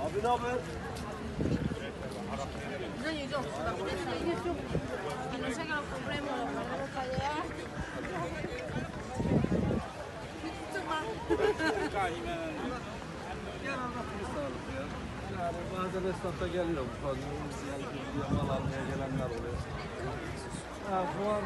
Abi ne haber? No, yo no sé que lo compremos, vamos para allá. Yani bazen esnafta geliyor bu fazla. Yani mal almaya gelenler oluyor. Ha, fuar.